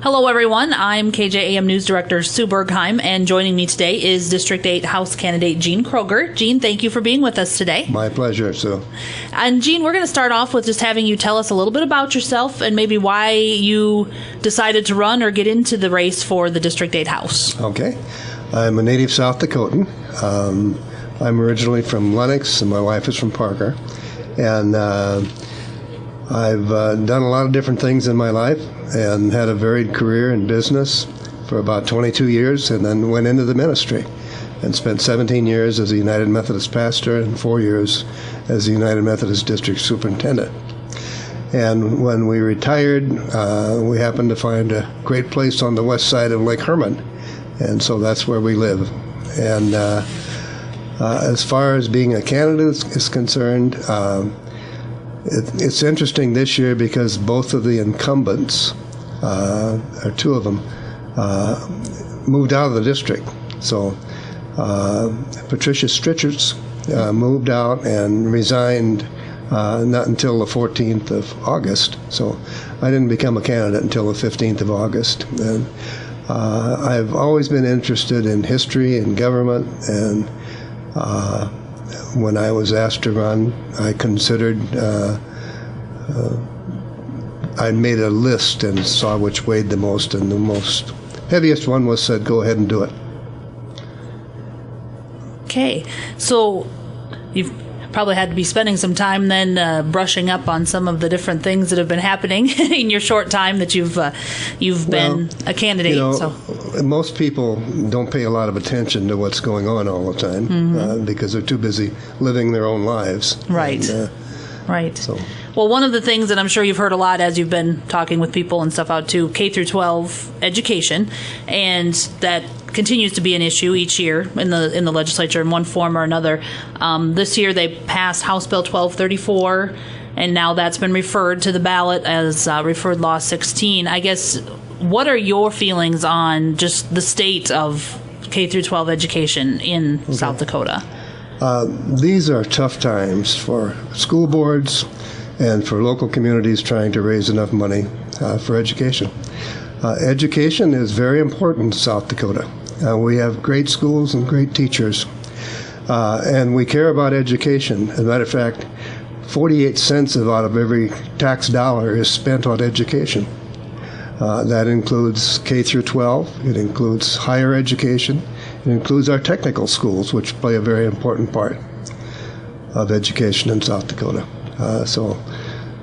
Hello, everyone. I'm KJAM News Director Sue Bergheim, and joining me today is District 8 House candidate Gene Kroger. Gene, thank you for being with us today. My pleasure, Sue. And Gene, we're going to start off with just having you tell us a little bit about yourself and maybe why you decided to run or get into the race for the District 8 House. Okay. I'm a native South Dakotan. I'm originally from Lenox, and my wife is from Parker. And I've done a lot of different things in my life and had a varied career in business for about 22 years, and then went into the ministry and spent 17 years as a United Methodist pastor and 4 years as the United Methodist District Superintendent. And when we retired, we happened to find a great place on the west side of Lake Herman, and so that's where we live. And as far as being a candidate is concerned, it's interesting this year because both of the incumbents, or two of them, moved out of the district. So Patricia Stritchers moved out and resigned not until the 14th of August. So I didn't become a candidate until the 15th of August. And I've always been interested in history and government, and when I was asked to run, I considered, I made a list and saw which weighed the most, and the most heaviest one was said, go ahead and do it. Okay, so you've probably had to be spending some time then brushing up on some of the different things that have been happening in your short time that you've been a candidate. You know, most people don't pay a lot of attention to what's going on all the time because they're too busy living their own lives. Right. And, right. So. Well, one of the things that I'm sure you've heard a lot as you've been talking with people and stuff out too, K12 education, and that continues to be an issue each year in the legislature in one form or another. This year they passed House Bill 1234, and now that's been referred to the ballot as Referred Law 16. I guess, what are your feelings on just the state of K-12 education in South Dakota? These are tough times for school boards and for local communities trying to raise enough money for education. Education is very important in South Dakota. We have great schools and great teachers, and we care about education. As a matter of fact, 48 cents out of every tax dollar is spent on education. That includes K through 12. It includes higher education. It includes our technical schools, which play a very important part of education in South Dakota.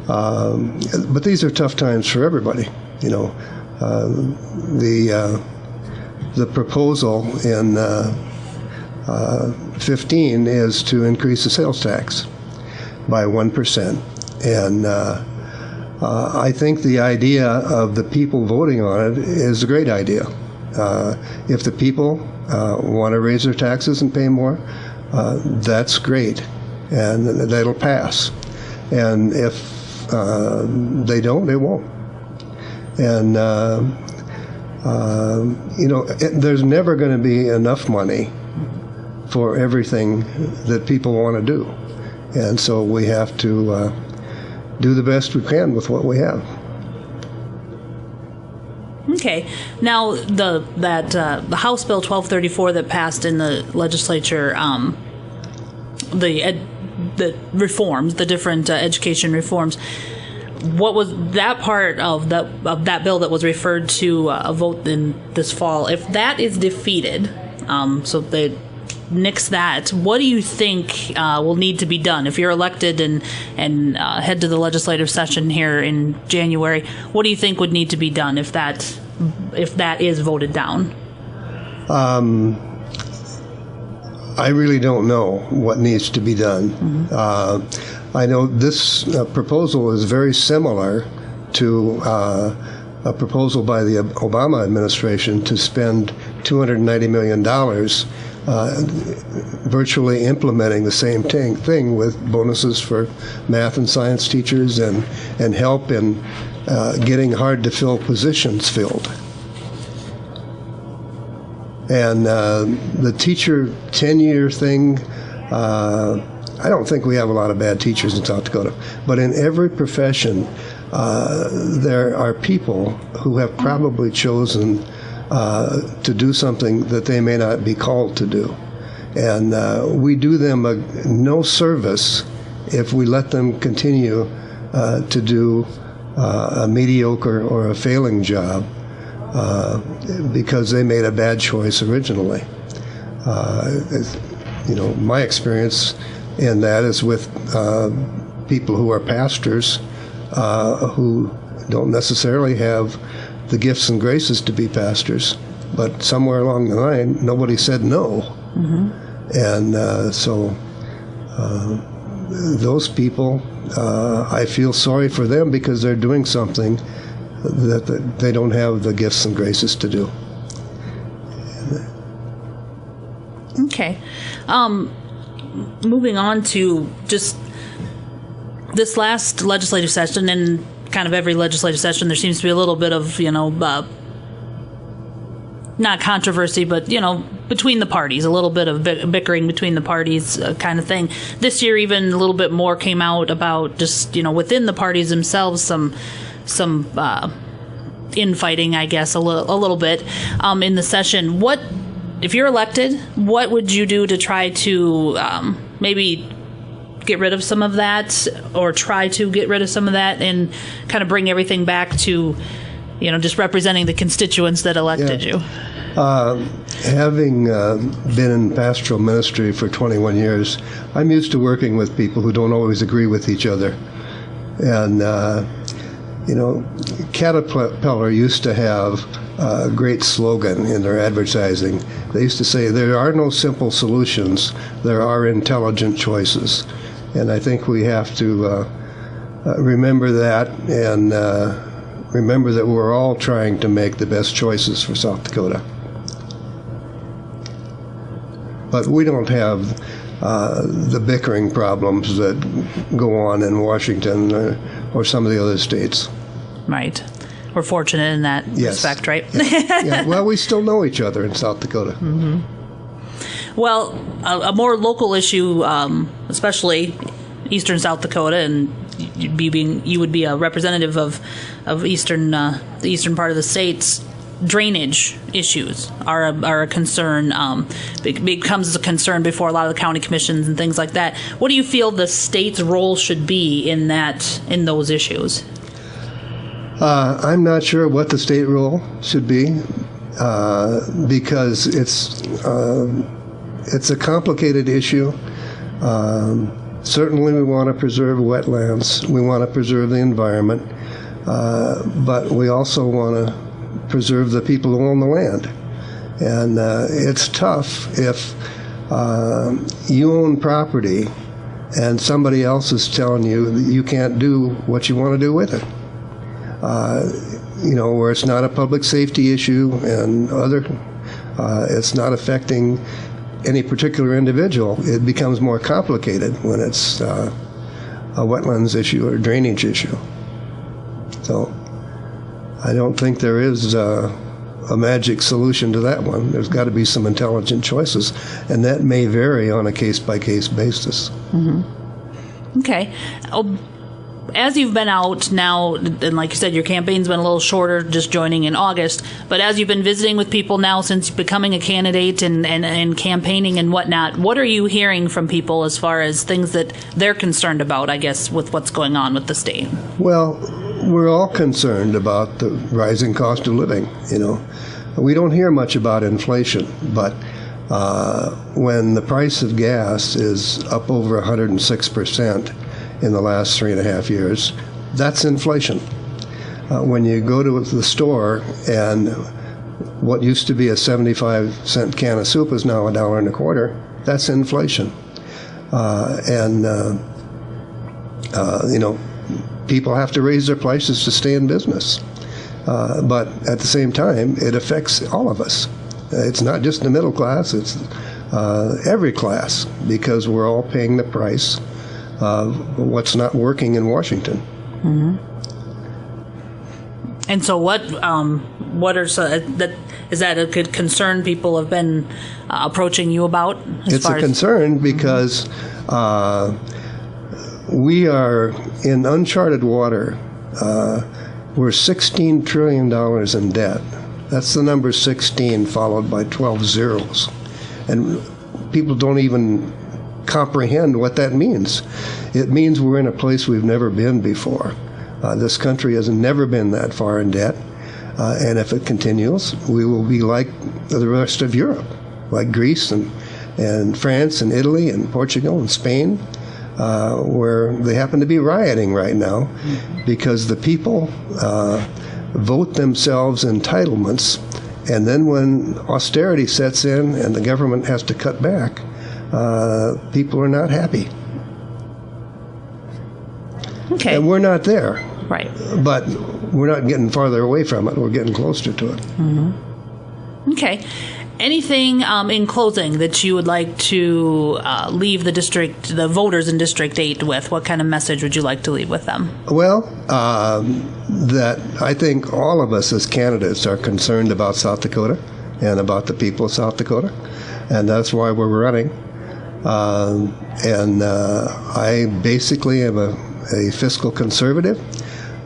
But these are tough times for everybody. You know, the proposal in 15 is to increase the sales tax by 1%, and I think the idea of the people voting on it is a great idea. If the people want to raise their taxes and pay more, that's great, and that'll pass. And if they don't, it won't. And there's never going to be enough money for everything that people want to do, and so we have to do the best we can with what we have. Okay. Now, the House Bill 1234 that passed in the legislature, the reforms, the different education reforms. What was that part of that bill that was referred to a vote in this fall? If that is defeated, so they nix that, what do you think will need to be done if you're elected and head to the legislative session here in January? What do you think would need to be done if that is voted down? I really don't know what needs to be done. I know this proposal is very similar to a proposal by the Obama administration to spend $290 million virtually implementing the same thing with bonuses for math and science teachers and help in getting hard-to-fill positions filled. And the teacher tenure thing, I don't think we have a lot of bad teachers in South Dakota, but in every profession, there are people who have probably chosen to do something that they may not be called to do. And we do them no service if we let them continue to do a mediocre or a failing job because they made a bad choice originally. My experience in that is with people who are pastors who don't necessarily have the gifts and graces to be pastors, but somewhere along the line, nobody said no. Mm-hmm. And so those people, I feel sorry for them because they're doing something that they don't have the gifts and graces to do. Okay. Moving on to just this last legislative session, and kind of every legislative session, there seems to be a little bit of, not controversy, but, between the parties, a little bit of bickering between the parties kind of thing. This year, even a little bit more came out about just, within the parties themselves, some infighting, I guess, a little bit in the session. If you're elected, what would you do to try to maybe get rid of some of that, or try to get rid of some of that, and kind of bring everything back to, just representing the constituents that elected you? Having been in pastoral ministry for 21 years, I'm used to working with people who don't always agree with each other. And, Caterpillar used to have a great slogan in their advertising. They used to say, "There are no simple solutions, there are intelligent choices." And I think we have to remember that, and remember that we're all trying to make the best choices for South Dakota. But we don't have the bickering problems that go on in Washington or some of the other states. Right. We're fortunate in that respect, right? Yeah. Well, we still know each other in South Dakota. Mm-hmm. Well, a more local issue, especially eastern South Dakota, and you would be a representative of the eastern part of the state's drainage issues are a concern. Becomes a concern before a lot of the county commissions and things like that. What do you feel the state's role should be in those issues? I'm not sure what the state role should be because it's a complicated issue. Certainly we want to preserve wetlands. We want to preserve the environment. But we also want to preserve the people who own the land. And it's tough if you own property and somebody else is telling you that you can't do what you want to do with it. Where it's not a public safety issue and it's not affecting any particular individual. It becomes more complicated when it's a wetlands issue or drainage issue. So I don't think there is a magic solution to that one. There's got to be some intelligent choices, and that may vary on a case-by-case basis. Mm-hmm. Okay. As you've been out now, and like you said, your campaign's been a little shorter, just joining in August, but as you've been visiting with people now since becoming a candidate and campaigning and whatnot, what are you hearing from people as far as things that they're concerned about, I guess, with what's going on with the state? Well, we're all concerned about the rising cost of living. We don't hear much about inflation, but when the price of gas is up over 106%, in the last 3.5 years, that's inflation. When you go to the store and what used to be a 75-cent can of soup is now $1.25, that's inflation. People have to raise their prices to stay in business. But at the same time, it affects all of us. It's not just the middle class, it's every class, because we're all paying the price of what's not working in Washington. Mm-hmm. And so what are is that a good concern people have been approaching you about? It's a concern because we are in uncharted water. We're $16 trillion in debt. That's the number 16 followed by 12 zeros. And people don't even comprehend what that means. It means we're in a place we've never been before. This country has never been that far in debt. And if it continues, we will be like the rest of Europe, like Greece and France and Italy and Portugal and Spain, where they happen to be rioting right now because the people vote themselves entitlements, and then when austerity sets in and the government has to cut back, people are not happy. Okay. And we're not there. Right. But we're not getting farther away from it. We're getting closer to it. Okay. Anything in closing that you would like to leave the voters in District 8 with? What kind of message would you like to leave with them? Well, that I think all of us as candidates are concerned about South Dakota and about the people of South Dakota, and that's why we're running. I basically am a fiscal conservative.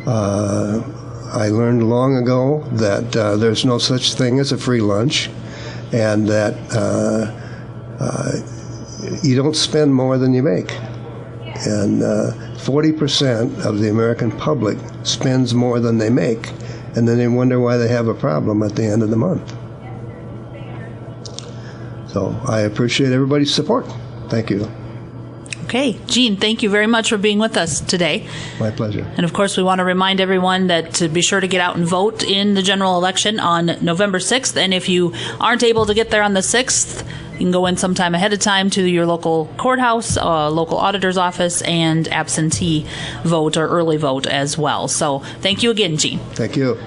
I learned long ago that there's no such thing as a free lunch, and that you don't spend more than you make. And 40% of the American public spends more than they make, and then they wonder why they have a problem at the end of the month. So I appreciate everybody's support. Thank you. Okay. Gene, thank you very much for being with us today. My pleasure. And of course, we want to remind everyone that to be sure to get out and vote in the general election on November 6th. And if you aren't able to get there on the 6th, you can go in sometime ahead of time to your local courthouse, local auditor's office, and absentee vote or early vote as well. So thank you again, Gene. Thank you.